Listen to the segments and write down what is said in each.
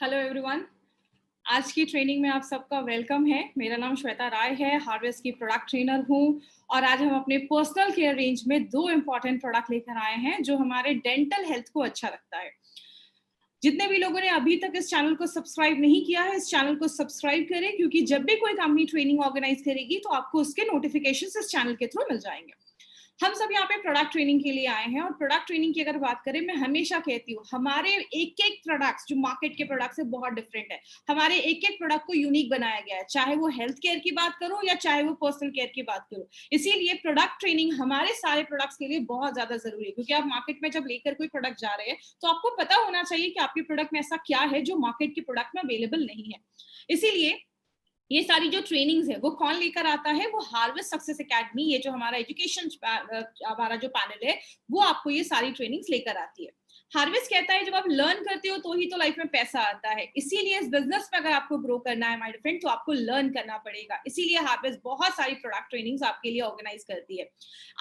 Hello everyone. आज की training में आप सबका वेलकम है। मेरा नाम श्वेता राय है, हार्वेस्ट की प्रोडक्ट ट्रेनर हूँ और आज हम अपने पर्सनल केयर रेंज में दो इम्पॉर्टेंट प्रोडक्ट लेकर आए हैं जो हमारे डेंटल हेल्थ को अच्छा रखता है। जितने भी लोगों ने अभी तक इस चैनल को सब्सक्राइब नहीं किया है, इस चैनल को सब्सक्राइब करें क्योंकि जब भी कोई कंपनी ट्रेनिंग ऑर्गेनाइज करेगी तो आपको उसके नोटिफिकेशन इस चैनल के थ्रू मिल जाएंगे। हम सब यहाँ पे प्रोडक्ट ट्रेनिंग के लिए आए हैं और प्रोडक्ट ट्रेनिंग की अगर बात करें, मैं हमेशा कहती हूँ हमारे एक एक प्रोडक्ट्स जो मार्केट के प्रोडक्ट से बहुत डिफरेंट है। हमारे एक एक प्रोडक्ट को यूनिक बनाया गया है, चाहे वो हेल्थ केयर की बात करो या चाहे वो पर्सनल केयर की बात करो। इसीलिए प्रोडक्ट ट्रेनिंग हमारे सारे प्रोडक्ट्स के लिए बहुत ज्यादा जरूरी है, क्योंकि आप मार्केट में जब लेकर कोई प्रोडक्ट जा रहे हैं तो आपको पता होना चाहिए कि आपके प्रोडक्ट में ऐसा क्या है जो मार्केट के प्रोडक्ट में अवेलेबल नहीं है। इसीलिए ये सारी जो ट्रेनिंग्स है वो कौन लेकर आता है, वो हार्वेस्ट सक्सेस एकेडमी, ये जो हमारा एजुकेशन हमारा जो पैनल है वो आपको ये सारी ट्रेनिंग्स लेकर आती है। हार्वेस्ट कहता है जब आप लर्न करते हो तो ही तो लाइफ में पैसा आता है। इसीलिए इस बिजनेस में अगर आपको ग्रो करना है माय फ्रेंड, तो आपको लर्न करना पड़ेगा। इसीलिए हार्वेस्ट बहुत सारी प्रोडक्ट ट्रेनिंग्स आपके लिए ऑर्गेनाइज करती है।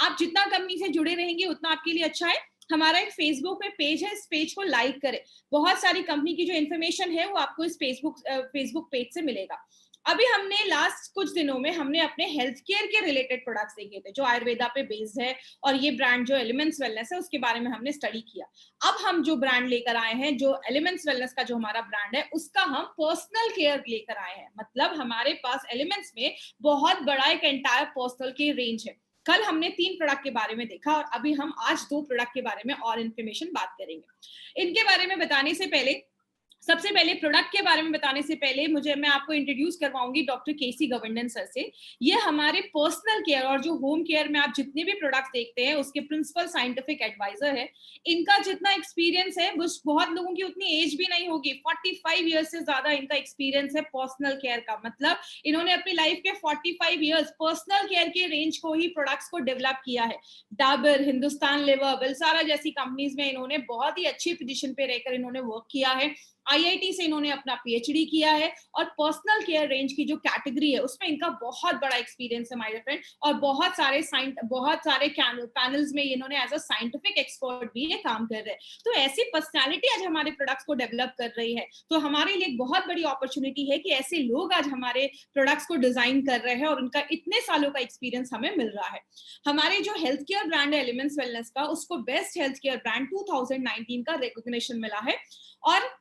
आप जितना कंपनी से जुड़े रहेंगे उतना आपके लिए अच्छा है। हमारा एक फेसबुक पे पेज है, इस पेज को लाइक करें। बहुत सारी कंपनी की जो इन्फॉर्मेशन है वो आपको इस फेसबुक पेज से मिलेगा। अभी हमने लास्ट कुछ दिनों में हमने अपने हेल्थ केयर के रिलेटेड प्रोडक्ट्स देखे थे जो आयुर्वेदा पे बेस्ड है, और ये ब्रांड जो एलिमेंट्स वेलनेस है उसके बारे में हमने स्टडी किया। अब हम जो ब्रांड लेकर आए हैं, जो एलिमेंट्स वेलनेस का जो हमारा ब्रांड है, उसका हम पर्सनल केयर लेकर आए हैं। मतलब हमारे पास एलिमेंट्स में बहुत बड़ा एक एंटायर पर्सनल केयर रेंज है। कल हमने 3 प्रोडक्ट के बारे में देखा और अभी हम आज 2 प्रोडक्ट के बारे में और इन्फॉर्मेशन बात करेंगे। इनके बारे में बताने से पहले, सबसे पहले प्रोडक्ट के बारे में बताने से पहले मैं आपको इंट्रोड्यूस करवाऊंगी डॉक्टर केसी गवर्नन सर से। ये हमारे पर्सनल केयर और जो होम केयर में आप जितने भी प्रोडक्ट्स देखते हैं उसके प्रिंसिपल साइंटिफिक एडवाइजर है। इनका जितना एक्सपीरियंस है वो बहुत लोगों की उतनी एज भी नहीं होगी। 45 ईयर्स से ज्यादा इनका एक्सपीरियंस है पर्सनल केयर का। मतलब इन्होंने अपनी लाइफ के 45 ईयर्स पर्सनल केयर के रेंज को ही प्रोडक्ट्स को डेवलप किया है। डाबर, हिंदुस्तान लेवर, बिलसारा जैसी कंपनीज में इन्होंने बहुत ही अच्छी पोजीशन पे रहकर इन्होंने वर्क किया है। आईआईटी से इन्होंने अपना पीएचडी किया है और पर्सनल केयर रेंज की जो कैटेगरी है उसमें इनका बहुत बड़ा एक्सपीरियंस है माय फ्रेंड। और बहुत सारे पैनल्स में इन्होंने एज अ साइंटिफिक एक्सपर्ट भी ये काम कर रहे हैं। तो ऐसी पर्सनालिटी आज हमारे प्रोडक्ट्स को डेवलप कर रही है, तो हमारे लिए एक बहुत बड़ी अपॉर्चुनिटी है कि ऐसे लोग आज हमारे प्रोडक्ट्स को डिजाइन कर रहे हैं और उनका इतने सालों का एक्सपीरियंस हमें मिल रहा है। हमारे जो हेल्थ केयर ब्रांड है एलिमेंट्स वेलनेस का, उसको बेस्ट हेल्थ केयर ब्रांड 2019 का रिकॉग्निशन मिला है। और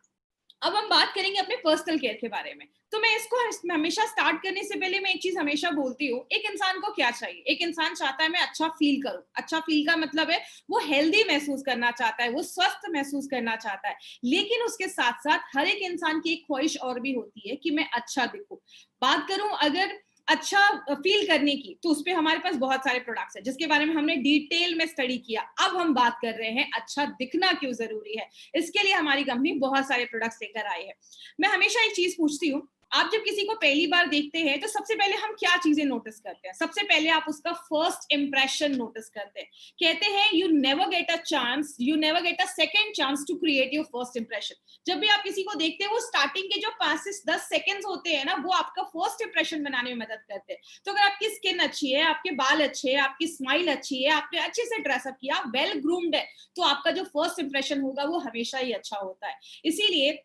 अब हम बात करेंगे अपने पर्सनल केयर के बारे में। तो मैं इसको हमेशा स्टार्ट करने से पहले मैं एक चीज हमेशा बोलती हूँ, एक इंसान को क्या चाहिए? एक इंसान चाहता है मैं अच्छा फील करूं। अच्छा फील का मतलब है वो हेल्दी महसूस करना चाहता है, वो स्वस्थ महसूस करना चाहता है। लेकिन उसके साथ साथ हर एक इंसान की एक ख्वाहिश और भी होती है कि मैं अच्छा दिखूं। बात करूं अगर अच्छा फील करने की, तो उसपे हमारे पास बहुत सारे प्रोडक्ट्स हैं जिसके बारे में हमने डिटेल में स्टडी किया। अब हम बात कर रहे हैं अच्छा दिखना क्यों जरूरी है। इसके लिए हमारी कंपनी बहुत सारे प्रोडक्ट्स लेकर आई है। मैं हमेशा एक चीज पूछती हूँ, आप जब किसी को पहली बार देखते हैं तो सबसे पहले हम क्या चीजें नोटिस करते हैं? सबसे पहले आप उसका फर्स्ट इंप्रेशन नोटिस करते हैं। कहते हैं you never get a second chance to create your first impression. जब भी आप किसी को देखते हैं वो स्टार्टिंग के जो 5 से 10 सेकेंड्स होते हैं ना, वो आपका फर्स्ट इंप्रेशन बनाने में मदद करते हैं। तो अगर आपकी स्किन अच्छी है, आपके बाल अच्छे हैं, आपकी स्माइल अच्छी है, आपने अच्छे से ड्रेसअप किया, वेल ग्रूम्ड है, तो आपका जो फर्स्ट इंप्रेशन होगा वो हमेशा ही अच्छा होता है। इसीलिए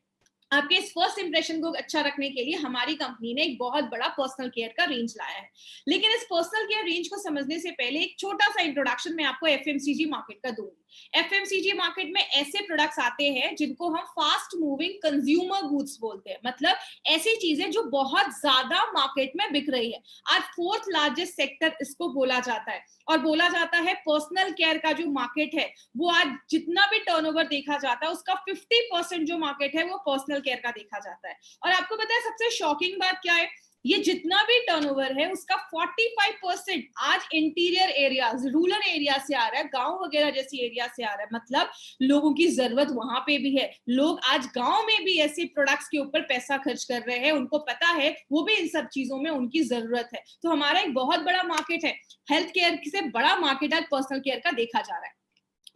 आपके इस फर्स्ट इंप्रेशन को अच्छा रखने के लिए हमारी कंपनी ने एक बहुत बड़ा पर्सनल केयर का रेंज लाया है। लेकिन इस पर्सनल केयर रेंज को समझने से पहले एक छोटा सा इंट्रोडक्शन मैं आपको एफएमसीजी मार्केट का दूंगी। एफएमसीजी मार्केट में ऐसे प्रोडक्ट्स आते हैं जिनको हम फास्ट मूविंग कंज्यूमर गुड्स बोलते हैं। मतलब ऐसी चीजें जो बहुत ज्यादा मार्केट में बिक रही है। आज 4th लार्जेस्ट सेक्टर इसको बोला जाता है, और बोला जाता है पर्सनल केयर का जो मार्केट है वो आज जितना भी टर्नओवर देखा जाता है उसका 50% जो मार्केट है वो पर्सनल केयर का देखा जाता है। और आपको पता है सबसे शॉकिंग बात क्या है? ये जितना भी टर्नओवर है उसका 45% आज इंटीरियर एरियाज, रूरल एरिया से आ रहा है, गांव वगैरह जैसी एरिया से आ रहा है। मतलब लोगों की जरूरत वहां पे भी है। लोग आज गांव में भी ऐसे प्रोडक्ट्स के ऊपर पैसा खर्च कर रहे हैं, उनको पता है वो भी इन सब चीजों में उनकी जरूरत है। तो हमारा एक बहुत बड़ा मार्केट है, हेल्थ केयर से बड़ा मार्केट आज पर्सनल केयर का देखा जा रहा है।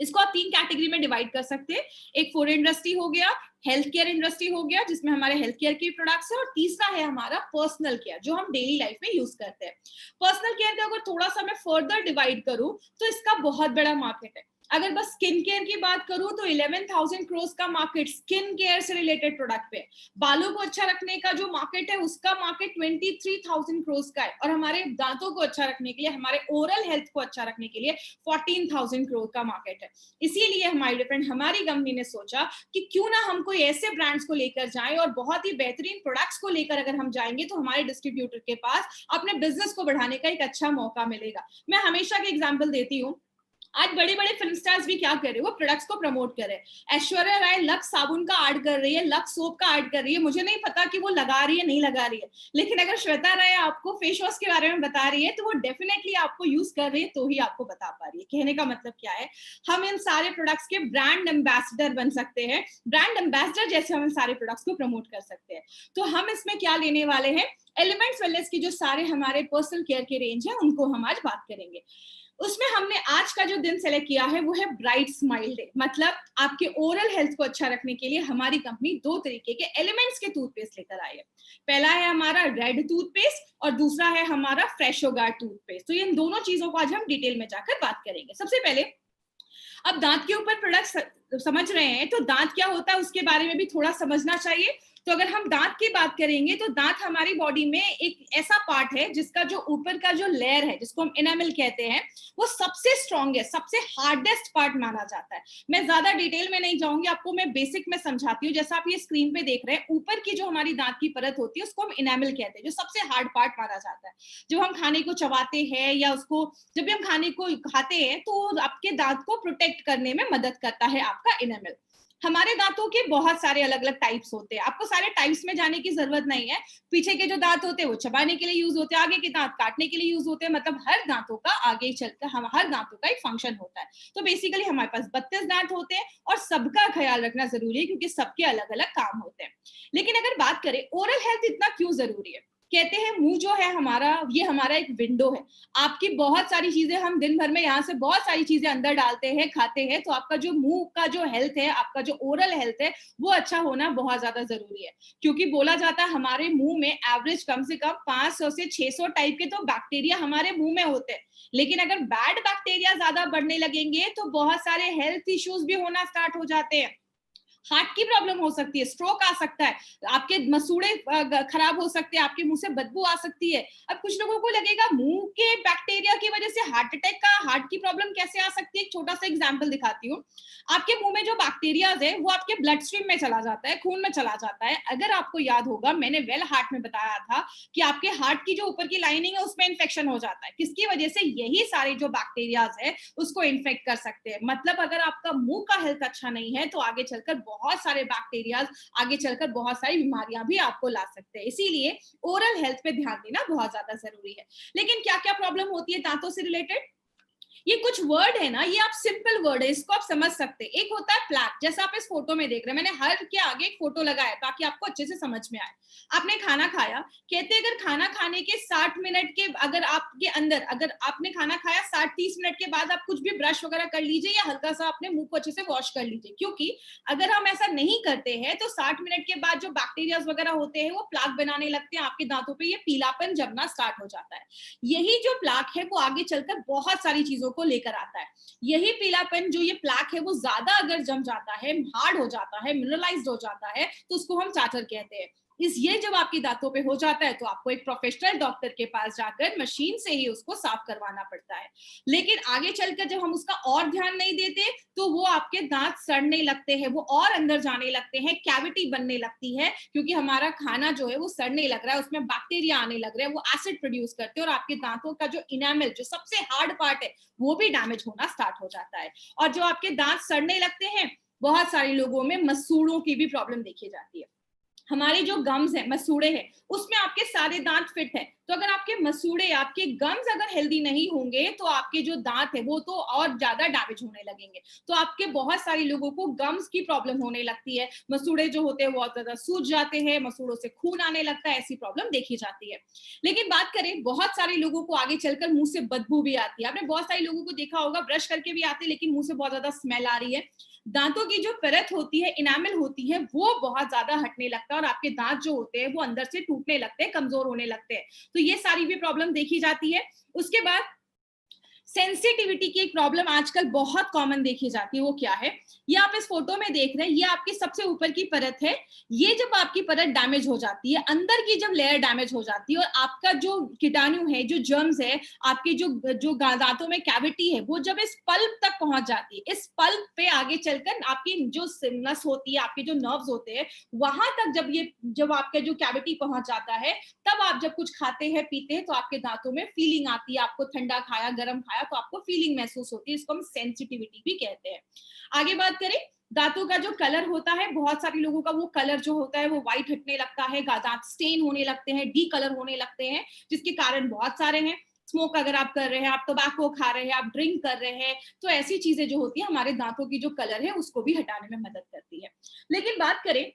इसको आप 3 कैटेगरी में डिवाइड कर सकते हैं। एक फूड इंडस्ट्री हो गया, हेल्थ केयर इंडस्ट्री हो गया जिसमें हमारे हेल्थ केयर के प्रोडक्ट्स है, और तीसरा है हमारा पर्सनल केयर जो हम डेली लाइफ में यूज करते हैं। पर्सनल केयर का अगर थोड़ा सा मैं फर्दर डिवाइड करूं तो इसका बहुत बड़ा मार्केट है। अगर बस स्किन केयर की बात करूं तो 11,000 करोड़ का मार्केट स्किन केयर से रिलेटेड प्रोडक्ट पे, बालों को अच्छा रखने का जो मार्केट है उसका मार्केट 23,000 करोड़ का है, और हमारे दांतों को अच्छा रखने के लिए, हमारे ओरल हेल्थ को अच्छा रखने के लिए 14,000 करोड़ का मार्केट है। इसीलिए हमारी कंपनी ने सोचा कि क्यों ना हम कोई ऐसे ब्रांड्स को लेकर जाएं और बहुत ही बेहतरीन प्रोडक्ट्स को लेकर अगर हम जाएंगे तो हमारे डिस्ट्रीब्यूटर के पास अपने बिजनेस को बढ़ाने का एक अच्छा मौका मिलेगा। मैं हमेशा की एग्जाम्पल देती हूँ, आज बड़े बड़े फिल्म स्टार्स भी क्या कर रहे हैं, वो प्रोडक्ट्स को प्रमोट कर रहे हैं। ऐश्वर्या राय लक्स साबुन का ऐड कर रही है, लक्स सोप का ऐड कर रही है, मुझे नहीं पता कि वो लगा रही है नहीं लगा रही है, लेकिन अगर श्वेता राय आपको फेस वॉश के बारे में बता रही है तो वो डेफिनेटली आपको यूज कर रही है तो ही आपको बता पा रही है। कहने का मतलब क्या है, हम इन सारे प्रोडक्ट्स के ब्रांड एम्बेसडर बन सकते हैं, ब्रांड एम्बेसडर जैसे हम इन सारे प्रोडक्ट्स को प्रमोट कर सकते हैं। तो हम इसमें क्या लेने वाले हैं, एलिमेंट्स वेलनेस की जो सारे हमारे पर्सनल केयर के रेंज है उनको हम आज बात करेंगे। उसमें हमने आज का जो दिन सेलेक्ट किया है वो है ब्राइट स्माइल डे, मतलब आपके ओरल हेल्थ को अच्छा रखने के लिए हमारी कंपनी दो तरीके के एलिमेंट्स के टूथपेस्ट लेकर आई है। पहला है हमारा रेड टूथपेस्ट और दूसरा है हमारा फ्रेशो गार्ड टूथपेस्ट। तो इन दोनों चीजों को आज हम डिटेल में जाकर बात करेंगे। सबसे पहले, अब दांत के ऊपर प्रोडक्ट समझ रहे हैं तो दांत क्या होता है उसके बारे में भी थोड़ा समझना चाहिए। तो अगर हम दांत की बात करेंगे तो दांत हमारी बॉडी में एक ऐसा पार्ट है जिसका जो ऊपर का जो लेयर है जिसको हम एनामल कहते हैं, वो सबसे स्ट्रॉन्गेस्ट, सबसे हार्डेस्ट पार्ट माना जाता है। मैं ज्यादा डिटेल में नहीं जाऊंगी, आपको मैं बेसिक में समझाती हूँ। जैसा आप ये स्क्रीन पे देख रहे हैं, ऊपर की जो हमारी दांत की परत होती है उसको हम एनामल कहते हैं, जो सबसे हार्ड पार्ट माना जाता है। जब हम खाने को चबाते हैं या उसको जब भी हम खाने को खाते हैं तो आपके दांत को प्रोटेक्ट करने में मदद करता है आपका एनामल। हमारे दांतों के बहुत सारे अलग अलग टाइप्स होते हैं, आपको सारे टाइप्स में जाने की जरूरत नहीं है। पीछे के जो दांत होते हैं वो चबाने के लिए यूज होते हैं, आगे के दांत काटने के लिए यूज होते हैं, मतलब हर दांतों का आगे चलकर हम हर दांतों का एक फंक्शन होता है। तो बेसिकली हमारे पास 32 दांत होते हैं और सबका ख्याल रखना जरूरी है क्योंकि सबके अलग अलग काम होते हैं। लेकिन अगर बात करें ओरल हेल्थ इतना क्यों जरूरी है, कहते हैं मुंह जो है हमारा, ये हमारा एक विंडो है। आपकी बहुत सारी चीजें, हम दिन भर में यहाँ से बहुत सारी चीजें अंदर डालते हैं, खाते हैं, तो आपका जो मुंह का जो हेल्थ है, आपका जो ओरल हेल्थ है, वो अच्छा होना बहुत ज्यादा जरूरी है। क्योंकि बोला जाता है हमारे मुंह में एवरेज कम से कम 500 से 600 टाइप के तो बैक्टीरिया हमारे मुंह में होते हैं। लेकिन अगर बैड बैक्टीरिया ज्यादा बढ़ने लगेंगे तो बहुत सारे हेल्थ इश्यूज भी होना स्टार्ट हो जाते हैं। हार्ट की प्रॉब्लम हो सकती है, स्ट्रोक आ सकता है, आपके मसूड़े खराब हो सकते हैं, आपके मुंह से बदबू आ सकती है। अब कुछ लोगों को लगेगा मुंह के बैक्टीरिया की वजह से हार्ट अटैक का, हार्ट की प्रॉब्लम कैसे आ सकती है। एक छोटा सा एग्जांपल दिखाती हूँ। आपके मुंह में जो बैक्टीरियाज है वो आपके ब्लड स्ट्रीम में चला जाता है, खून में चला जाता है। अगर आपको याद होगा, मैंने वेल हार्ट में बताया था कि आपके हार्ट की जो ऊपर की लाइनिंग है उसमें इन्फेक्शन हो जाता है, किसकी वजह से, यही सारे जो बैक्टीरियाज है उसको इन्फेक्ट कर सकते हैं। मतलब अगर आपका मुंह का हेल्थ अच्छा नहीं है तो आगे चलकर बहुत सारे बैक्टीरियाज, आगे चलकर बहुत सारी बीमारियां भी आपको ला सकते हैं। इसीलिए ओरल हेल्थ पे ध्यान देना बहुत ज्यादा जरूरी है। लेकिन क्या क्या प्रॉब्लम होती है दांतों से रिलेटेड, ये कुछ वर्ड है ना, ये आप सिंपल वर्ड है, इसको आप समझ सकते हैं। एक होता है प्लैक, जैसा आप इस फोटो में देख रहे हैं, मैंने हर के आगे एक फोटो लगाया ताकि आपको अच्छे से समझ में आए। आपने खाना खाया, कहते हैं अगर खाना खाने के 60 मिनट के, अगर आपके अंदर, अगर आपने खाना खाया 60-30 मिनट के बाद आप कुछ भी ब्रश वगैरह कर लीजिए या हल्का सा अपने मुंह को अच्छे से वॉश कर लीजिए, क्योंकि अगर हम ऐसा नहीं करते हैं तो 60 मिनट के बाद जो बैक्टीरिया वगैरह होते हैं वो प्लाक बनाने लगते हैं आपके दांतों पे, ये पीलापन जमना स्टार्ट हो जाता है। यही जो प्लाक है वो आगे चलकर बहुत सारी चीजों को लेकर आता है। यही पीलापन, जो ये प्लाक है, वो ज्यादा अगर जम जाता है, हार्ड हो जाता है, मिनरलाइज्ड हो जाता है, तो उसको हम चाटर कहते हैं। ये जब आपकी दांतों पे हो जाता है तो आपको एक प्रोफेशनल डॉक्टर के पास जाकर मशीन से ही उसको साफ करवाना पड़ता है। लेकिन आगे चलकर जब हम उसका और ध्यान नहीं देते तो वो आपके दांत सड़ने लगते हैं, वो और अंदर जाने लगते हैं, कैविटी बनने लगती है, क्योंकि हमारा खाना जो है वो सड़ने लग रहा है, उसमें बैक्टीरिया आने लग रहे हैं, वो एसिड प्रोड्यूस करते हैं और आपके दांतों का जो इनामल, जो सबसे हार्ड पार्ट है, वो भी डैमेज होना स्टार्ट हो जाता है। और जो आपके दांत सड़ने लगते हैं, बहुत सारे लोगों में मसूड़ों की भी प्रॉब्लम देखी जाती है। हमारी जो गम्स है, मसूड़े हैं, उसमें आपके सारे दांत फिट है, तो अगर आपके मसूड़े, आपके गम्स अगर हेल्दी नहीं होंगे तो आपके जो दांत है वो तो और ज्यादा डैमेज होने लगेंगे। तो आपके बहुत सारे लोगों को गम्स की प्रॉब्लम होने लगती है, मसूड़े जो होते हैं वो बहुत ज्यादा सूज जाते हैं, मसूड़ों से खून आने लगता है, ऐसी प्रॉब्लम देखी जाती है। लेकिन बात करें, बहुत सारे लोगों को आगे चलकर मुंह से बदबू भी आती है। आपने बहुत सारे लोगों को देखा होगा ब्रश करके भी आते हैं लेकिन मुंह से बहुत ज्यादा स्मेल आ रही है। दांतों की जो परत होती है, इनामल होती है, वो बहुत ज्यादा हटने लगता है और आपके दांत जो होते हैं वो अंदर से टूटने लगते हैं, कमजोर होने लगते हैं। तो ये सारी भी प्रॉब्लम देखी जाती है। उसके बाद सेंसिटिविटी की एक प्रॉब्लम आजकल बहुत कॉमन देखी जाती है, वो क्या है? ये आप इस फोटो में देख रहे हैं, ये आपकी सबसे ऊपर की परत है। ये जब आपकी परत डैमेज हो जाती है, अंदर की जब लेयर डैमेज हो जाती है और आपका जो कीटाणु है, जो जर्म्स है, आपके जो दांतों में कैविटी है, वो जब इस पल्प तक पहुंच जाती है, इस पल्प पे आगे चलकर आपकी जो नस होती है, आपके जो नर्व्स होते हैं, वहां तक जब आपका जो कैविटी पहुंच जाता है, तब आप जब कुछ खाते हैं, पीते हैं, तो आपके दांतों में फीलिंग आती है। आपको ठंडा खाया, गर्म खाया तो आपको फीलिंग महसूस होती है। इसको हम सेंसिटिविटी भी कहते हैं। आगे बात करें, दांतों का जो कलर होता है, बहुत सारे लोगों का वो कलर जो होता है वो व्हाइट हटने लगता है, दांत स्टेन होने लगते हैं, डी कलर होने लगते हैं, जिसके कारण बहुत सारे हैं। स्मोक अगर आप कर रहे हैं, आप टोबैको खा रहे हैं, आप ड्रिंक कर रहे हैं, तो ऐसी चीजें जो होती है हमारे दांतों की जो कलर है उसको भी हटाने में मदद करती है। लेकिन बात करें,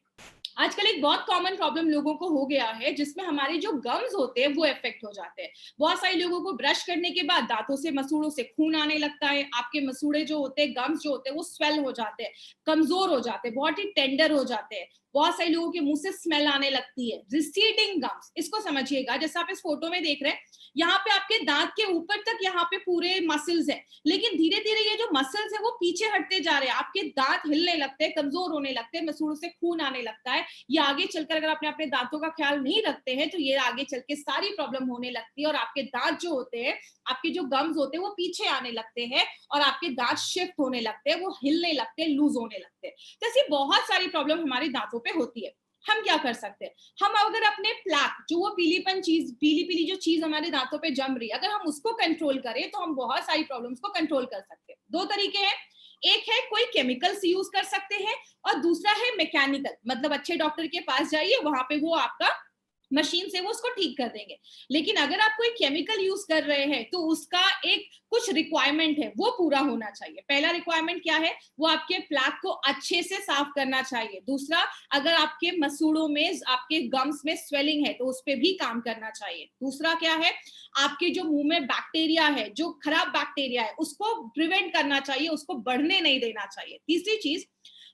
आजकल एक बहुत कॉमन प्रॉब्लम लोगों को हो गया है, जिसमें हमारे जो गम्स होते हैं वो इफेक्ट हो जाते हैं। बहुत सारे लोगों को ब्रश करने के बाद दांतों से, मसूड़ों से खून आने लगता है। आपके मसूड़े जो होते हैं, गम्स जो होते हैं, वो स्वेल हो जाते हैं, कमजोर हो जाते हैं, बहुत ही टेंडर हो जाते हैं। बहुत सारे लोगों के मुंह से स्मेल आने लगती है। रिसीडिंग गम्स, इसको समझिएगा, जैसे आप इस फोटो में देख रहे हैं, यहाँ पे आपके दांत के ऊपर तक यहाँ पे पूरे मसल्स है, लेकिन धीरे धीरे ये जो मसल्स है वो पीछे हटते जा रहे हैं। आपके दांत हिलने लगते हैं, कमजोर होने लगते हैं, मसूड़ों से खून आने लगता है। ये आगे चलकर अगर आपने अपने दांतों का ख्याल नहीं रखते हैं, तो ये आगे चल के सारी प्रॉब्लम होने लगती है और आपके दांत जो होते हैं, आपके जो गम्स होते हैं, वो पीछे आने लगते हैं और आपके दांत शिफ्ट होने लगते हैं, वो हिलने लगते हैं, लूज होने लगते हैं। तो ऐसी बहुत सारी प्रॉब्लम हमारे दांतों पे होती है। हम क्या कर सकते हैं? हम अगर अपने प्लाक, जो वो पीलीपन चीज, पीली पीली जो चीज हमारे दांतों पे जम रही है, अगर हम उसको कंट्रोल करें, तो हम बहुत सारी प्रॉब्लम्स को कंट्रोल कर सकते हैं। दो तरीके हैं, एक है कोई केमिकल्स यूज कर सकते हैं और दूसरा है मैकेनिकल, मतलब अच्छे डॉक्टर के पास जाइए, वहां पे वो आपका मशीन से वो उसको ठीक कर देंगे। लेकिन अगर आप कोई केमिकल यूज कर रहे हैं, तो उसका एक कुछ रिक्वायरमेंट है, वो पूरा होना चाहिए। पहला रिक्वायरमेंट क्या है? वो आपके प्लाक को अच्छे से साफ करना चाहिए। दूसरा, अगर आपके मसूड़ों में, आपके गम्स में स्वेलिंग है, तो उस पर भी काम करना चाहिए। दूसरा क्या है? आपके जो मुंह में बैक्टीरिया है, जो खराब बैक्टीरिया है, उसको प्रिवेंट करना चाहिए, उसको बढ़ने नहीं देना चाहिए। तीसरी चीज,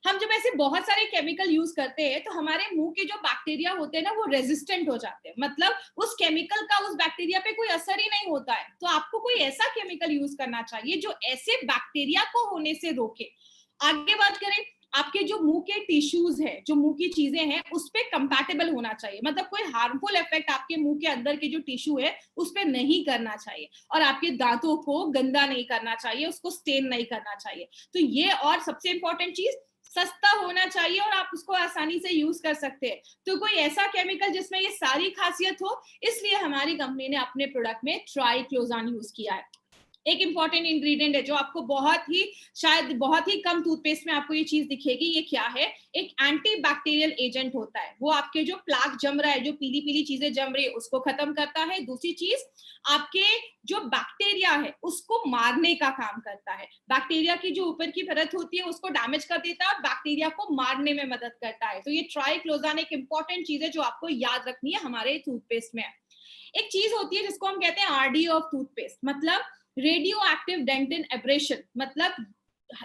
हम जब ऐसे बहुत सारे केमिकल यूज करते हैं, तो हमारे मुंह के जो बैक्टीरिया होते हैं ना, वो रेजिस्टेंट हो जाते हैं, मतलब उस केमिकल का उस बैक्टीरिया पे कोई असर ही नहीं होता है। तो आपको कोई ऐसा केमिकल यूज करना चाहिए जो ऐसे बैक्टीरिया को होने से रोके। आगे बात करें, आपके जो मुंह के टिश्यूज है, जो मुंह की चीजें हैं, उस पे कंपैटिबल होना चाहिए, मतलब कोई हार्मफुल इफेक्ट आपके मुंह के अंदर के जो टिश्यू है उस पे नहीं करना चाहिए, और आपके दांतों को गंदा नहीं करना चाहिए, उसको स्टेन नहीं करना चाहिए। तो ये, और सबसे इंपॉर्टेंट चीज, सस्ता होना चाहिए और आप उसको आसानी से यूज कर सकते हैं। तो कोई ऐसा केमिकल जिसमें ये सारी खासियत हो, इसलिए हमारी कंपनी ने अपने प्रोडक्ट में ट्राइक्लोजान यूज किया है। एक इंपॉर्टेंट इंग्रेडिएंट है जो आपको बहुत ही, शायद बहुत ही कम टूथपेस्ट में आपको ये चीज दिखेगी। ये क्या है? एक एंटी बैक्टीरियल एजेंट होता है। वो आपके जो प्लाक जम रहा है, जो पीली पीली चीजें जम रही है, उसको खत्म करता है। दूसरी चीज, आपके जो बैक्टीरिया है उसको मारने का काम करता है। बैक्टीरिया की जो ऊपर की परत होती है उसको डैमेज कर देता है, बैक्टीरिया को मारने में मदद करता है। तो ये ट्राइक्लोजान एक इंपॉर्टेंट चीज है जो आपको याद रखनी है हमारे टूथपेस्ट में। एक चीज होती है जिसको हम कहते हैं आरडी ऑफ टूथपेस्ट, मतलब रेडियो एक्टिव डेंटिन एब्रेशन। मतलब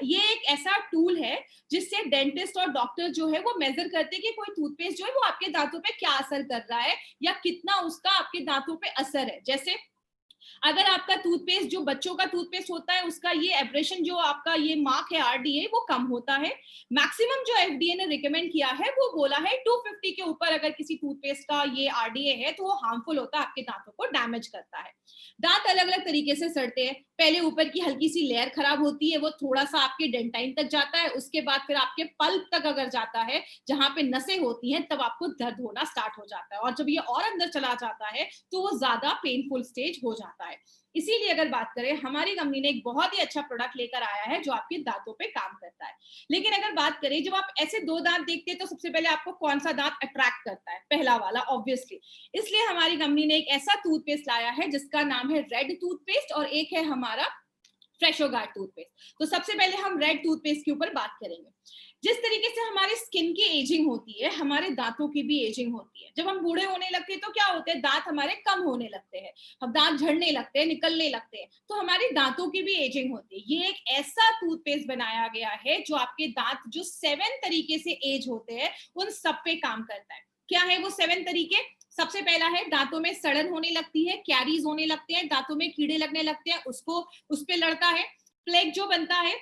ये एक ऐसा टूल है जिससे डेंटिस्ट और डॉक्टर जो है वो मेजर करते हैं कि कोई टूथपेस्ट जो है वो आपके दांतों पे क्या असर कर रहा है, या कितना उसका आपके दांतों पे असर है। जैसे अगर आपका टूथपेस्ट, जो बच्चों का टूथपेस्ट होता है, उसका ये एब्रेशन, जो आपका ये मार्क है आरडीए, वो कम होता है। मैक्सिमम जो एफडीए ने रिकमेंड किया है वो बोला है 250 के ऊपर अगर किसी टूथपेस्ट का ये आरडीए है तो वो हार्मफुल होता है, आपके दांतों को डैमेज करता है। दांत अलग अलग तरीके से सड़ते हैं। पहले ऊपर की हल्की सी लेयर खराब होती है, वो थोड़ा सा आपके डेंटाइन तक जाता है, उसके बाद फिर आपके पल्प तक अगर जाता है, जहां पे नसें होती हैं, तब आपको दर्द होना स्टार्ट हो जाता है, और जब ये और अंदर चला जाता है तो वो ज्यादा पेनफुल स्टेज हो जाता है। इसीलिए अगर बात करें, हमारी कंपनी ने एक बहुत ही अच्छा प्रोडक्ट लेकर आया है जो आपके दांतों पे काम करता है। लेकिन अगर बात करें, जब आप ऐसे दो दांत देखते हैं तो सबसे पहले आपको कौन सा दांत अट्रैक्ट करता है? पहला वाला, ऑब्वियसली। इसलिए हमारी कंपनी ने एक ऐसा टूथपेस्ट लाया है जिसका नाम है रेड टूथपेस्ट, और एक है हमारा फ्रेशो गार्ड टूथपेस्ट। तो सबसे पहले हम रेड टूथपेस्ट के ऊपर बात करेंगे। जिस तरीके से हमारे स्किन की एजिंग होती है, हमारे दांतों की भी एजिंग होती है। जब हम बूढ़े होने लगते हैं तो क्या होते हैं? दांत हमारे कम होने लगते हैं, हम दांत झड़ने लगते हैं, निकलने लगते हैं, तो हमारे दांतों की भी एजिंग होती है। ये एक ऐसा टूथपेस्ट बनाया गया है जो आपके दांत जो 7 तरीके से एज होते हैं उन सब पे काम करता है। क्या है वो 7 तरीके? सबसे पहला है दांतों में सड़न होने लगती है, कैरीज होने लगते हैं, दांतों में कीड़े लगने लगते हैं, उस पे लड़ता है। प्लेग जो बनता है,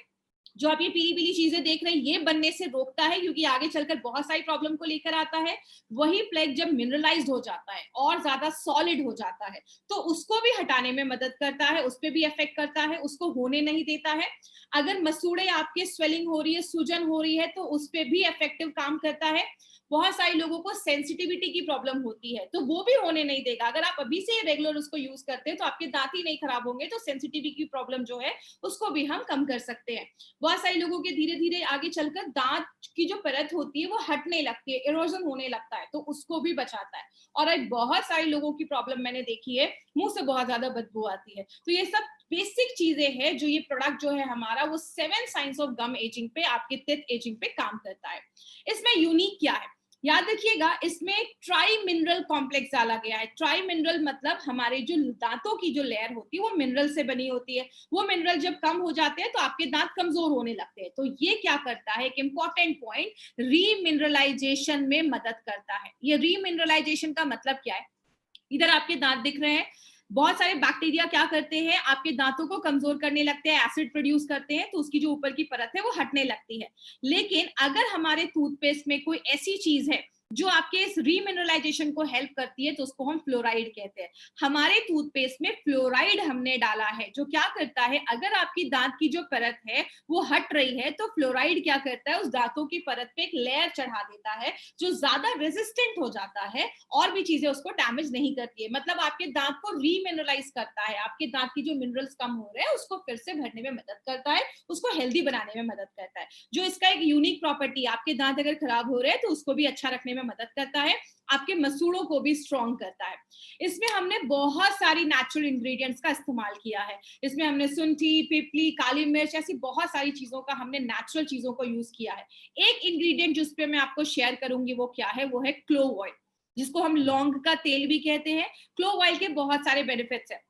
जो आप ये पीली पीली चीजें देख रहे हैं, ये बनने से रोकता है, क्योंकि आगे चलकर बहुत सारी प्रॉब्लम को लेकर आता है। वही प्लेग जब मिनरलाइज्ड हो जाता है और ज्यादा सॉलिड हो जाता है, तो उसको भी हटाने में मदद करता है, उस पर भी इफेक्ट करता है, उसको होने नहीं देता है। अगर मसूड़े आपके स्वेलिंग हो रही है, सूजन हो रही है, तो उस पर भी इफेक्टिव काम करता है। बहुत सारे लोगों को सेंसिटिविटी की प्रॉब्लम होती है, तो वो भी होने नहीं देगा। अगर आप अभी से रेगुलर उसको यूज करते हैं तो आपके दांत ही नहीं खराब होंगे, तो सेंसिटिविटी की प्रॉब्लम जो है उसको भी हम कम कर सकते हैं। बहुत सारे लोगों के धीरे धीरे आगे चलकर दांत की जो परत होती है वो हटने लगती है, इरोजन होने लगता है, तो उसको भी बचाता है। और आज बहुत सारे लोगों की प्रॉब्लम मैंने देखी है, मुंह से बहुत ज्यादा बदबू आती है। तो ये सब बेसिक चीजें हैं जो ये प्रोडक्ट जो है हमारा, वो 7 साइंस ऑफ गम एजिंग पे, आपके टीथ एजिंग पे काम करता है। इसमें यूनिक क्या है, याद रखिएगा, इसमें ट्राई मिनरल कॉम्प्लेक्स डाला गया है। ट्राई मिनरल मतलब हमारे जो दांतों की जो लेयर होती है वो मिनरल से बनी होती है। वो मिनरल जब कम हो जाते हैं तो आपके दांत कमजोर होने लगते हैं। तो ये क्या करता है, एक इंपॉर्टेंट पॉइंट, रीमिनरलाइजेशन में मदद करता है। ये रीमिनरलाइजेशन का मतलब क्या है, इधर आपके दांत दिख रहे हैं, बहुत सारे बैक्टीरिया क्या करते हैं, आपके दांतों को कमजोर करने लगते हैं, एसिड प्रोड्यूस करते हैं, तो उसकी जो ऊपर की परत है वो हटने लगती है। लेकिन अगर हमारे टूथपेस्ट में कोई ऐसी चीज है जो आपके इस रीमिनरलाइजेशन को हेल्प करती है, तो उसको हम फ्लोराइड कहते हैं। हमारे टूथपेस्ट में फ्लोराइड हमने डाला है, जो क्या करता है, अगर आपकी दांत की जो परत है वो हट रही है, तो फ्लोराइड क्या करता है, उस दांतों की परत पे एक लेयर चढ़ा देता है जो ज्यादा रेजिस्टेंट हो जाता है, और भी चीजें उसको डैमेज नहीं करती है। मतलब आपके दांत को रीमिनरलाइज करता है, आपके दांत की जो मिनरल्स कम हो रहे हैं उसको फिर से भरने में मदद करता है, उसको हेल्दी बनाने में मदद करता है। जो इसका एक यूनिक प्रॉपर्टी, आपके दांत अगर खराब हो रहे हैं तो उसको भी अच्छा रखने में मदद करता है, आपके मसूड़ों को भी स्ट्रॉन्ग करता है। इसमें हमने बहुत सारी नेचुरल इंग्रेडिएंट्स का इस्तेमाल किया है। इसमें हमने सुंठी, पिपली, काली मिर्च, ऐसी बहुत सारी चीजों का, हमने नेचुरल चीजों को यूज किया है। एक इंग्रेडिएंट जिस पे मैं आपको शेयर करूंगी वो क्या है, वो है क्लोव ऑयल, जिसको हम लौंग का तेल भी कहते हैं। क्लोव ऑयल के बहुत सारे बेनिफिट्स हैं।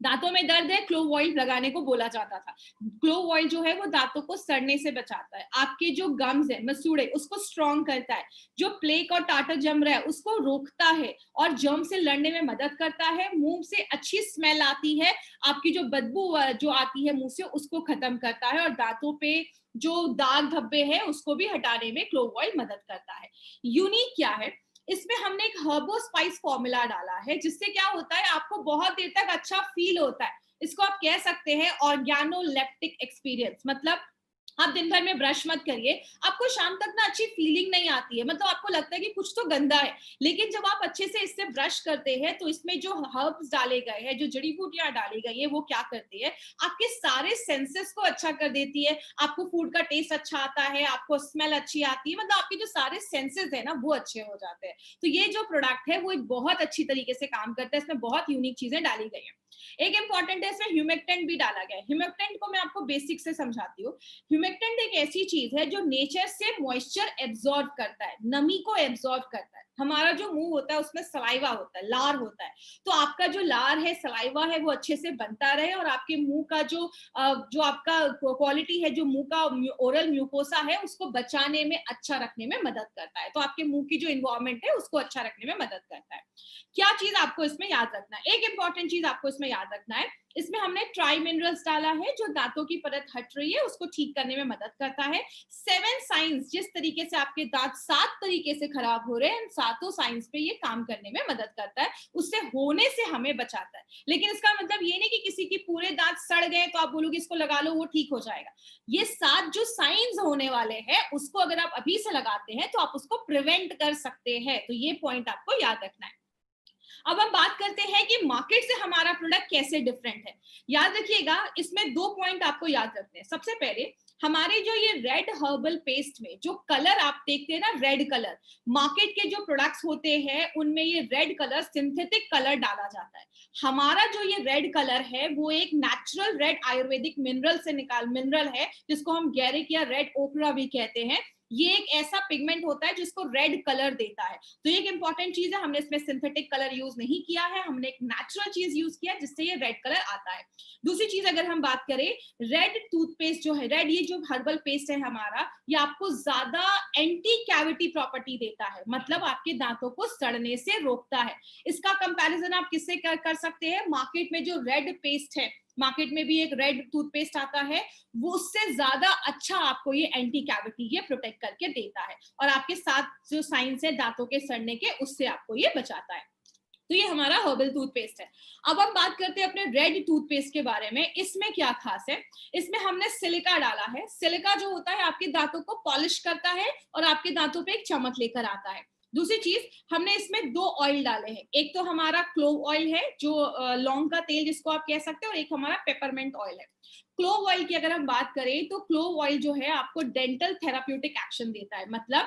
दांतों में दर्द है, क्लोव ऑयल लगाने को बोला जाता था। क्लोव ऑयल जो है वो दांतों को सड़ने से बचाता है, आपके जो गम्स है, मसूड़े, उसको स्ट्रॉन्ग करता है, जो प्लेक और टाटर जम रहा है उसको रोकता है और जर्म से लड़ने में मदद करता है, मुंह से अच्छी स्मेल आती है, आपकी जो बदबू जो आती है मुंह से उसको खत्म करता है, और दांतों पे जो दाग धब्बे हैं उसको भी हटाने में क्लोव ऑयल मदद करता है। यूनिक क्या है, इसमें हमने एक हर्बो स्पाइस फॉर्मूला डाला है, जिससे क्या होता है, आपको बहुत देर तक अच्छा फील होता है। इसको आप कह सकते हैं ऑर्गेनोलेप्टिक एक्सपीरियंस। मतलब आप दिन भर में ब्रश मत करिए, आपको शाम तक ना अच्छी फीलिंग नहीं आती है, मतलब आपको लगता है कि कुछ तो गंदा है। लेकिन जब आप अच्छे से इससे ब्रश करते हैं तो इसमें जो हर्ब्स डाले गए हैं, जो जड़ी बूटियां डाली गई है, वो क्या करती है, आपके सारे सेंसेस को अच्छा कर देती है। आपको फूड का टेस्ट अच्छा आता है, आपको स्मेल अच्छी आती है, मतलब आपके जो सारे सेंसेस है ना वो अच्छे हो जाते हैं। तो ये जो प्रोडक्ट है वो एक बहुत अच्छी तरीके से काम करता है। इसमें बहुत यूनिक चीजें डाली गई है। एक इंपॉर्टेंट है, इसमें ह्यूमेक्टेंट भी डाला गया है। ह्यूमेक्टेंट को मैं आपको बेसिक से समझाती हूँ। ह्यूमेक्टेंट एक ऐसी चीज है जो नेचर से मॉइस्चर एब्जॉर्ब करता है, नमी को एब्जॉर्ब करता है। हमारा जो मुंह होता है उसमें सलाइवा होता है, लार होता है, तो आपका जो लार है, सलाइवा है, वो अच्छे से बनता रहे और आपके मुंह का जो आपका क्वालिटी है, जो मुंह का ओरल म्यूकोसा है, उसको बचाने में, अच्छा रखने में मदद करता है। तो आपके मुंह की जो इन्वायरमेंट है उसको अच्छा रखने में मदद करता है। क्या चीज आपको इसमें याद रखना है, एक इंपॉर्टेंट चीज आपको इसमें याद रखना है, इसमें हमने ट्राई मिनरल्स डाला है, जो दांतों की परत हट रही है उसको ठीक करने में मदद करता है। 7 साइंस, जिस तरीके से आपके दांत 7 तरीके से खराब हो रहे हैं, इन सातों साइंस पे ये काम करने में मदद करता है, उससे होने से हमें बचाता है। लेकिन इसका मतलब ये नहीं कि किसी की पूरे दांत सड़ गए तो आप बोलोगे इसको लगा लो वो ठीक हो जाएगा। ये 7 जो साइंस होने वाले हैं उसको अगर आप अभी से लगाते हैं तो आप उसको प्रिवेंट कर सकते हैं। तो ये पॉइंट आपको याद रखना है। अब हम बात करते हैं कि मार्केट से हमारा प्रोडक्ट कैसे डिफरेंट है। याद रखिएगा, इसमें 2 पॉइंट आपको याद रखने हैं। सबसे पहले, हमारे जो ये रेड हर्बल पेस्ट में जो कलर आप देखते हैं ना, रेड कलर, मार्केट के जो प्रोडक्ट्स होते हैं उनमें ये रेड कलर, सिंथेटिक कलर डाला जाता है। हमारा जो ये रेड कलर है वो एक नेचुरल रेड आयुर्वेदिक मिनरल से मिनरल है, जिसको हम गैरिक या रेड ओकरा भी कहते हैं। ये एक ऐसा पिगमेंट होता है जिसको रेड कलर देता है। तो ये एक इंपॉर्टेंट चीज है, हमने इसमें सिंथेटिक कलर यूज नहीं किया है, हमने एक नेचुरल चीज यूज किया जिससे ये रेड कलर आता है। दूसरी चीज अगर हम बात करें, रेड टूथपेस्ट जो है, रेड ये जो हर्बल पेस्ट है हमारा, ये आपको ज्यादा एंटी कैविटी प्रॉपर्टी देता है, मतलब आपके दांतों को सड़ने से रोकता है। इसका कंपैरिजन आप किससे कर सकते हैं, मार्केट में जो रेड पेस्ट है, मार्केट में भी एक रेड टूथपेस्ट आता है, वो उससे ज्यादा अच्छा आपको ये एंटी कैविटी ये प्रोटेक्ट करके देता है, और आपके साथ जो साइंस है दांतों के सड़ने के, उससे आपको ये बचाता है। तो ये हमारा हर्बल टूथपेस्ट है। अब हम बात करते हैं अपने रेड टूथपेस्ट के बारे में। इसमें क्या खास है, इसमें हमने सिलिका डाला है। सिलिका जो होता है आपके दांतों को पॉलिश करता है और आपके दांतों पे एक चमक लेकर आता है। दूसरी चीज, हमने इसमें 2 ऑयल डाले हैं। एक तो हमारा क्लोव ऑयल है, जो लौंग का तेल जिसको आप कह सकते हो, और एक हमारा पेपरमेंट ऑयल है। क्लोव ऑयल की अगर हम बात करें तो क्लोव ऑयल जो है आपको डेंटल थेराप्यूटिक एक्शन देता है। मतलब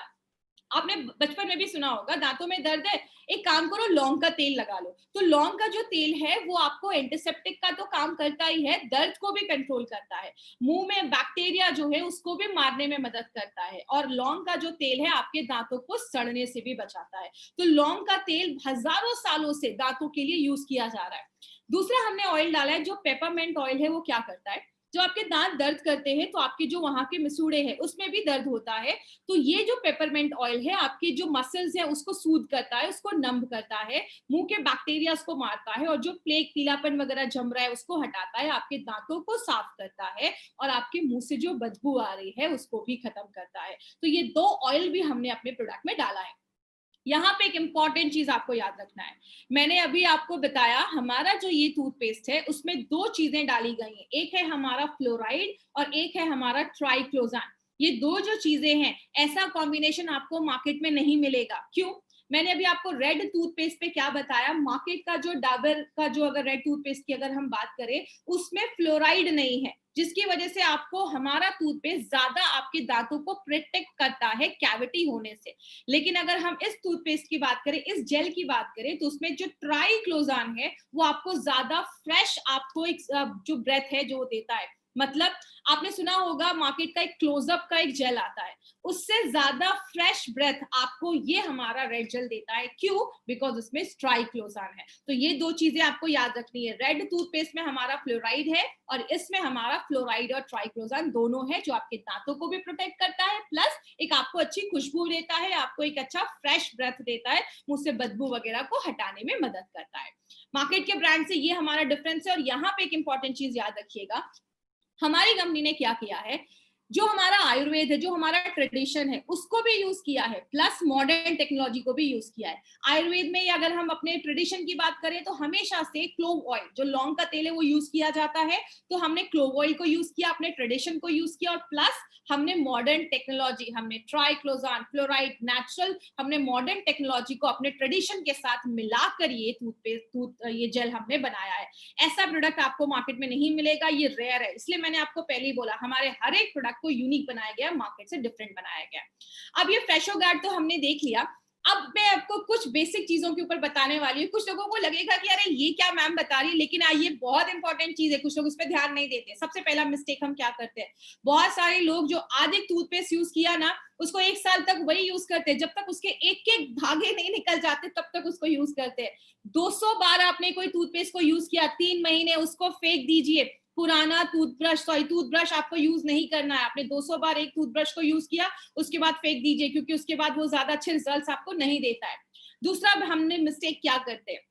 आपने बचपन में भी सुना होगा, दांतों में दर्द है, एक काम करो लौंग का तेल लगा लो। तो लौंग का जो तेल है वो आपको एंटीसेप्टिक का तो काम करता ही है, दर्द को भी कंट्रोल करता है, मुंह में बैक्टीरिया जो है उसको भी मारने में मदद करता है, और लौंग का जो तेल है आपके दांतों को सड़ने से भी बचाता है। तो लौंग का तेल हजारों सालों से दांतों के लिए यूज किया जा रहा है। दूसरा हमने ऑयल डाला है जो पेपरमेंट ऑयल है। वो क्या करता है, जो आपके दांत दर्द करते हैं तो आपके जो वहां के मिसूड़े हैं उसमें भी दर्द होता है, तो ये जो पेपरमेंट ऑयल है आपके जो मसल्स है उसको सूद करता है, उसको नंब करता है, मुंह के बैक्टीरिया को मारता है, और जो प्लेग पीलापन वगैरह जम रहा है उसको हटाता है, आपके दांतों को साफ करता है, और आपके मुंह से जो बदबू आ रही है उसको भी खत्म करता है। तो ये 2 ऑयल भी हमने अपने प्रोडक्ट में डाला है। यहाँ पे एक इंपॉर्टेंट चीज आपको याद रखना है, मैंने अभी आपको बताया हमारा जो ये टूथपेस्ट है उसमें 2 चीजें डाली गई हैं, एक है हमारा फ्लोराइड और एक है हमारा ट्राइक्लोजान। ये 2 जो चीजें हैं, ऐसा कॉम्बिनेशन आपको मार्केट में नहीं मिलेगा। क्यों, मैंने अभी आपको रेड टूथपेस्ट पे क्या बताया, मार्केट का जो डाबर का जो अगर रेड टूथपेस्ट की अगर हम बात करें उसमें फ्लोराइड नहीं है, जिसकी वजह से आपको हमारा टूथपेस्ट ज्यादा आपके दांतों को प्रोटेक्ट करता है कैविटी होने से। लेकिन अगर हम इस टूथपेस्ट की बात करें, इस जेल की बात करें, तो उसमें जो ट्राइक्लोजान है वो आपको ज्यादा फ्रेश, आपको एक जो ब्रेथ है जो देता है। मतलब आपने सुना होगा मार्केट का एक क्लोजअप का एक जेल आता है, उससे ज्यादा फ्रेश ब्रेथ आपको ये हमारा रेड जेल देता है। क्यों, बिकॉज उसमें ट्राइक्लोजान है। तो ये 2 चीजें आपको याद रखनी है, रेड टूथपेस्ट में हमारा फ्लोराइड है और इसमें हमारा फ्लोराइड और ट्राइक्लोजान दोनों है, जो आपके दांतों को भी प्रोटेक्ट करता है, प्लस एक आपको अच्छी खुशबू देता है, आपको एक अच्छा फ्रेश ब्रेथ देता है, मुंह से बदबू वगैरह को हटाने में मदद करता है। मार्केट के ब्रांड से ये हमारा डिफरेंस है। और यहाँ पे एक इंपॉर्टेंट चीज याद रखिएगा, हमारी कंपनी ने क्या किया है, जो हमारा आयुर्वेद है, जो हमारा ट्रेडिशन है, उसको भी यूज किया है, प्लस मॉडर्न टेक्नोलॉजी को भी यूज किया है। आयुर्वेद में अगर हम अपने ट्रेडिशन की बात करें तो हमेशा से क्लोव ऑयल, जो लौंग का तेल है, वो यूज किया जाता है। तो हमने क्लोव ऑयल को यूज किया, अपने ट्रेडिशन को यूज किया, और प्लस हमने मॉडर्न टेक्नोलॉजी, हमने ट्राइक्लोजान, फ्लोराइड, नेचुरल, हमने मॉडर्न टेक्नोलॉजी को अपने ट्रेडिशन के साथ मिलाकर ये टूथपेस्ट ये जेल हमने बनाया है। ऐसा प्रोडक्ट आपको मार्केट में नहीं मिलेगा, ये रेयर है। इसलिए मैंने आपको पहले ही बोला, हमारे हर एक प्रोडक्ट को यूनिक बनाया गया, मार्केट से डिफरेंट बनाया गया। अब ये फ्रेशो गार्ड तो हमने देख लिया, अब मैं आपको कुछ बेसिक चीजों के ऊपर बताने वाली हूँ। कुछ लोगों को लगेगा कि अरे ये क्या मैम बता रही है, लेकिन ये बहुत इंपॉर्टेंट चीज है, कुछ लोग उस पर ध्यान नहीं देते। सबसे पहला मिस्टेक हम क्या करते हैं, बहुत सारे लोग जो आज एक टूथपेस्ट यूज किया ना, उसको 1 साल तक वही यूज करते हैं, जब तक उसके एक एक धागे नहीं निकल जाते तब तक उसको यूज करते हैं। 200 बार आपने कोई टूथपेस्ट को यूज किया, 3 महीने उसको फेंक दीजिए। पुराना टूथब्रश आपको यूज नहीं करना है। आपने 200 बार एक टूथब्रश को यूज किया, उसके बाद फेंक दीजिए, क्योंकि उसके बाद वो ज्यादा अच्छे रिजल्ट्स आपको नहीं देता है। दूसरा हमने मिस्टेक क्या करते हैं,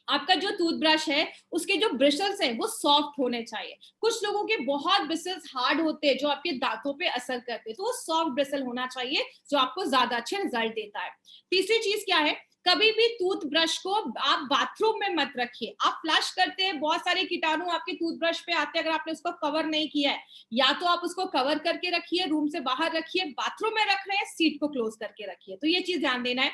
आपका जो टूथब्रश है उसके जो ब्रिसल्स हैं वो सॉफ्ट होने चाहिए। कुछ लोगों के बहुत ब्रिसल्स हार्ड होते हैं जो आपके दांतों पे असर करते हैं, तो वो सॉफ्ट ब्रिसल होना चाहिए जो आपको ज्यादा अच्छे रिजल्ट देता है। तीसरी चीज क्या है, कभी भी टूथब्रश को आप बाथरूम में मत रखिए। आप फ्लश करते हैं, बहुत सारे कीटाणु आपके टूथब्रश पे आते हैं, अगर आपने उसको कवर नहीं किया है, या तो आप उसको कवर करके रखिए, रूम से बाहर रखिए, बाथरूम में रख रहे हैं सीट को क्लोज करके रखिए। तो ये चीज ध्यान देना है।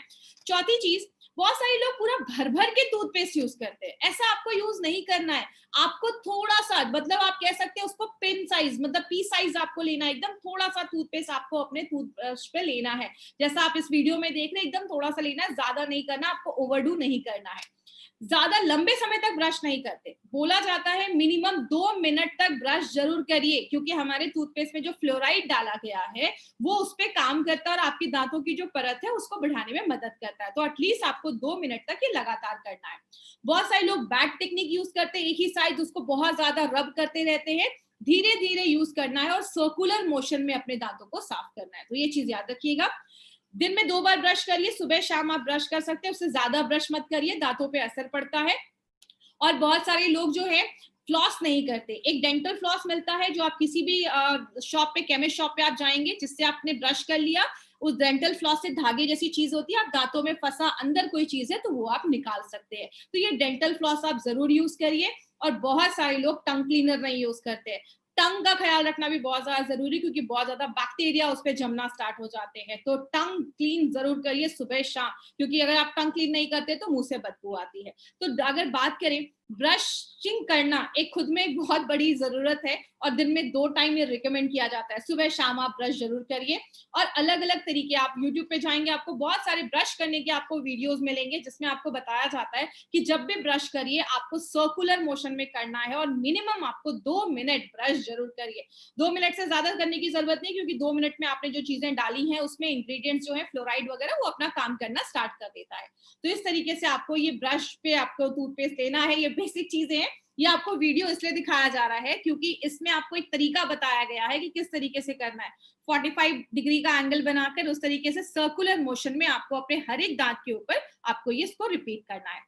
चौथी चीज, बहुत सारे लोग पूरा भर भर के टूथपेस्ट यूज करते हैं, ऐसा आपको यूज नहीं करना है। आपको थोड़ा सा, मतलब आप कह सकते हैं उसको पिन साइज, मतलब पी साइज आपको लेना है, एकदम थोड़ा सा टूथपेस्ट आपको अपने टूथब्रश पे लेना है। जैसा आप इस वीडियो में देख रहे हैं, एकदम थोड़ा सा लेना है, ज्यादा नहीं करना, आपको ओवरडू नहीं करना है। ज्यादा लंबे समय तक ब्रश नहीं करते, बोला जाता है मिनिमम 2 मिनट तक ब्रश जरूर करिए, क्योंकि हमारे टूथपेस्ट में जो फ्लोराइड डाला गया है वो उस पर काम करता है और आपकी दांतों की जो परत है उसको बढ़ाने में मदद करता है। तो एटलीस्ट आपको 2 मिनट तक ये लगातार करना है। बहुत सारे लोग बैक टेक्निक यूज करते हैं, एक ही साइड उसको बहुत ज्यादा रब करते रहते हैं। धीरे धीरे यूज करना है और सर्कुलर मोशन में अपने दांतों को साफ करना है। तो ये चीज याद रखिएगा। दिन में 2 बार ब्रश करिए, सुबह शाम आप ब्रश कर सकते हैं, उससे ज्यादा ब्रश मत करिए, दांतों पे असर पड़ता है। और बहुत सारे लोग जो है फ्लॉस नहीं करते। एक डेंटल फ्लॉस मिलता है जो आप किसी भी शॉप पे, केमिस्ट शॉप पे आप जाएंगे, जिससे आपने ब्रश कर लिया, उस डेंटल फ्लॉस से धागे जैसी चीज होती है, आप दांतों में फंसा अंदर कोई चीज है तो वो आप निकाल सकते हैं। तो ये डेंटल फ्लॉस आप जरूर यूज करिए। और बहुत सारे लोग टंग क्लीनर नहीं यूज करते। टंग का ख्याल रखना भी बहुत ज्यादा जरूरी, क्योंकि बहुत ज्यादा बैक्टीरिया उस पर जमना स्टार्ट हो जाते हैं। तो टंग क्लीन जरूर करिए सुबह शाम, क्योंकि अगर आप टंग क्लीन नहीं करते तो मुंह से बदबू आती है। तो अगर बात करें, ब्रशिंग करना एक खुद में एक बहुत बड़ी जरूरत है, और दिन में 2 टाइम ये रिकमेंड किया जाता है। सुबह शाम आप ब्रश जरूर करिए। और अलग अलग तरीके, आप यूट्यूब पे जाएंगे आपको बहुत सारे ब्रश करने के आपको वीडियोस मिलेंगे, जिसमें आपको बताया जाता है कि जब भी ब्रश करिए आपको सर्कुलर मोशन में करना है, और मिनिमम आपको 2 मिनट ब्रश जरूर करिए। 2 मिनट से ज्यादा करने की जरूरत नहीं, क्योंकि 2 मिनट में आपने जो चीजें डाली हैं उसमें इंग्रेडिएंट्स जो है फ्लोराइड वगैरह वो अपना काम करना स्टार्ट कर देता है। तो इस तरीके से आपको ये ब्रश पे आपको टूथपेस्ट लेना है। ये बेसिक चीजें हैं। ये आपको वीडियो इसलिए दिखाया जा रहा है क्योंकि इसमें आपको एक तरीका बताया गया है कि किस तरीके से करना है। 45 डिग्री का एंगल बनाकर उस तरीके से सर्कुलर मोशन में आपको अपने हर एक दांत के ऊपर आपको ये इसको रिपीट करना है।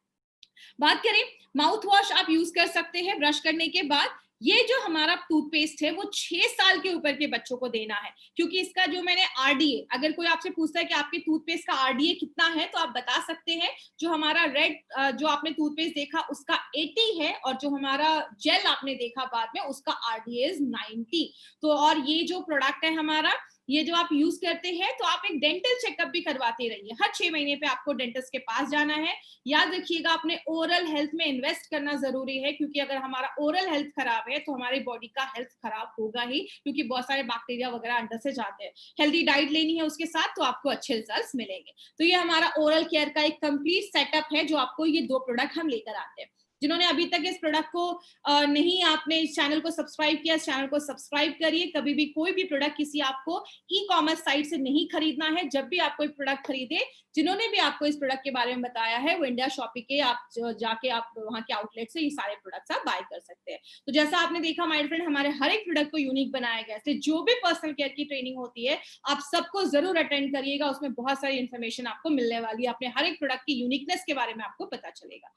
बात करें, माउथ वॉश आप यूज कर सकते हैं ब्रश करने के बाद। ये जो हमारा टूथपेस्ट है वो 6 साल के ऊपर के बच्चों को देना है, क्योंकि इसका जो मैंने आरडीए, अगर कोई आपसे पूछता है कि आपके टूथपेस्ट का आरडीए कितना है, तो आप बता सकते हैं। जो हमारा रेड जो आपने टूथपेस्ट देखा उसका 80 है, और जो हमारा जेल आपने देखा बाद में उसका आरडीए इज 90। तो और ये जो प्रोडक्ट है हमारा, ये जो आप यूज करते हैं, तो आप एक डेंटल चेकअप भी करवाते रहिए। हर 6 महीने पे आपको डेंटिस्ट के पास जाना है। याद रखिएगा, अपने ओरल हेल्थ में इन्वेस्ट करना जरूरी है, क्योंकि अगर हमारा ओरल हेल्थ खराब है तो हमारी बॉडी का हेल्थ खराब होगा ही, क्योंकि बहुत सारे बैक्टीरिया वगैरह अंदर से जाते हैं। हेल्दी डाइट लेनी है उसके साथ, तो आपको अच्छे रिजल्ट्स मिलेंगे। तो ये हमारा ओरल केयर का एक कंप्लीट सेटअप है, जो आपको ये 2 प्रोडक्ट हम लेकर आते हैं। जिन्होंने अभी तक इस प्रोडक्ट को नहीं, आपने इस चैनल को सब्सक्राइब किया, इस चैनल को सब्सक्राइब करिए। कभी भी कोई भी प्रोडक्ट किसी आपको ई कॉमर्स साइट से नहीं खरीदना है। जब भी आप कोई प्रोडक्ट खरीदे, जिन्होंने भी आपको इस प्रोडक्ट के बारे में बताया है, वो इंडिया शॉपिंग के आप जाके आप वहां के आउटलेट से ये सारे प्रोडक्ट्स आप बाय कर सकते हैं। तो जैसा आपने देखा माय फ्रेंड, हमारे हर एक प्रोडक्ट को यूनिक बनाया गया है। जो भी पर्सनल केयर की ट्रेनिंग होती है आप सबको जरूर अटेंड करिएगा, उसमें बहुत सारी इन्फॉर्मेशन आपको मिलने वाली है। अपने हर एक प्रोडक्ट की यूनिकनेस के बारे में आपको पता चलेगा।